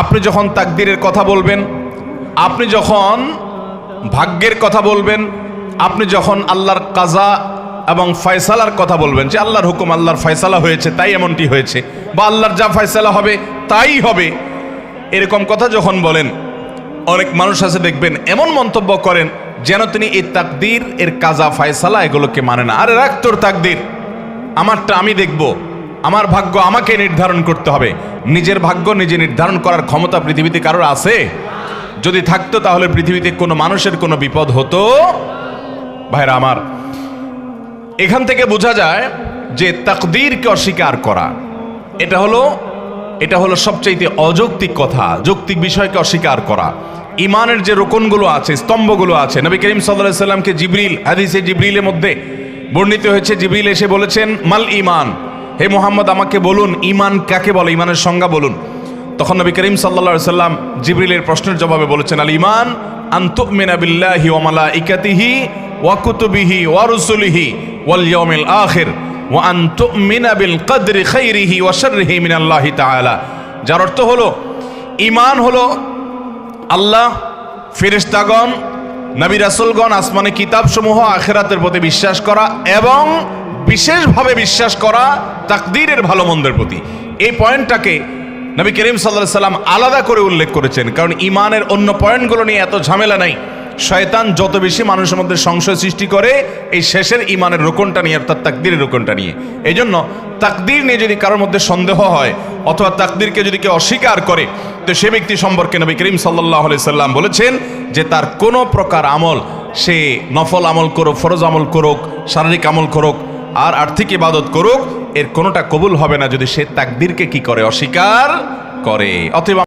আপনি যখন তাকদীরের কথা বলবেন, আপনি যখন ভাগ্যের কথা বলবেন, আপনি যখন আল্লাহর কাজা এবং ফয়সালার কথা বলবেন যে আল্লাহর হুকুম, আল্লাহর ফয়সালা হয়েছে তাই এমনটি হয়েছে, বা আল্লাহর যা ফয়সালা হবে তাই হবে, এরকম কথা যখন বলেন, অনেক মানুষ আছে দেখবেন এমন মন্তব্য করেন যেন তিনি এই তাকদীর এর কাজা ফয়সালা এগুলোকে মানে না। আরে রাখ তোর তাকদীর, আমারটা আমি দেখব, আমার ভাগ্য আমাকে নির্ধারণ করতে হবে। নিজের ভাগ্য নিজে নির্ধারণ করার ক্ষমতা পৃথিবীতে কারোর আছে? যদি থাকতো তাহলে পৃথিবীতে কোনো মানুষের কোনো বিপদ হতো? ভাইরা আমার, এখান থেকে বোঝা যায় যে তাকদীরকে অস্বীকার করা এটা হলো সবচাইতে অযৌক্তিক কথা। যৌক্তিক বিষয়কে অস্বীকার করা, ইমানের যে রোকনগুলো আছে, স্তম্ভগুলো আছে, নবী করিম সাল্লাল্লাহু আলাইহি সাল্লামকে জিবরিল, হাদিসে জিবরিলের মধ্যে বর্ণিত হয়েছে, জিবরিল এসে বলেছেন মাল ঈমান, হে মুহাম্মদ আমাকে বলুন ঈমান কাকে বলে, ঈমানের সংজ্ঞা বলুন। তখন নবী করিম সাল্লাল্লাহু আলাইহি সাল্লাম জিবরিলের প্রশ্নের জবাবে বলেছেন আল ঈমান আন তুমিনা বিল্লাহি ওয়া মালাইকাতিহি ওয়া কুতুবিহি ওয়া রুসুলিহি ওয়াল ইয়াউমিল আখির ওয়া আন তুমিনা বিল কদরি খাইরিহি ওয়া শাররিহি মিনাল্লাহি তাআলা। যার অর্থ হলো ঈমান হলো আল্লাহ, ফেরেশতাগণ, নবী রাসূলগণ, আসমানি কিতাবসমূহ, আখিরাতের প্রতি বিশ্বাস করা এবং বিশেষভাবে বিশ্বাস করা তাকদীরের ভালো মন্দের প্রতি। এই পয়েন্টটাকে নবী করিম সাল্লাল্লাহু আলাইহি সাল্লাম আলাদা করে উল্লেখ করেছেন, কারণ ঈমানের অন্য পয়েন্টগুলো নিয়ে এত ঝামেলা নাই। শয়তান যত বেশি মানুষের মধ্যে সংশয় সৃষ্টি করে এই শেষের ঈমানের রোকনটা নিয়ে, অর্থাৎ তাকদীরের রোকনটা নিয়ে। এই জন্য তাকদীর নিয়ে যদি কারোর মধ্যে সন্দেহ হয় অথবা তাকদীরকে যদি কেউ অস্বীকার করে, তো সে ব্যক্তি সম্পর্কে নবী করিম সাল্লাল্লাহু আলাইহি সাল্লাম বলেছেন যে তার কোনো প্রকার আমল, সে নফল আমল করুক, ফরজ আমল করুক, শারীরিক আমল করুক আর আর্থিক ইবাদত করুক, এর কোনোটা কবুল হবে না যদি সে তাকদীরকে কি করে, অস্বীকার করে। অতএব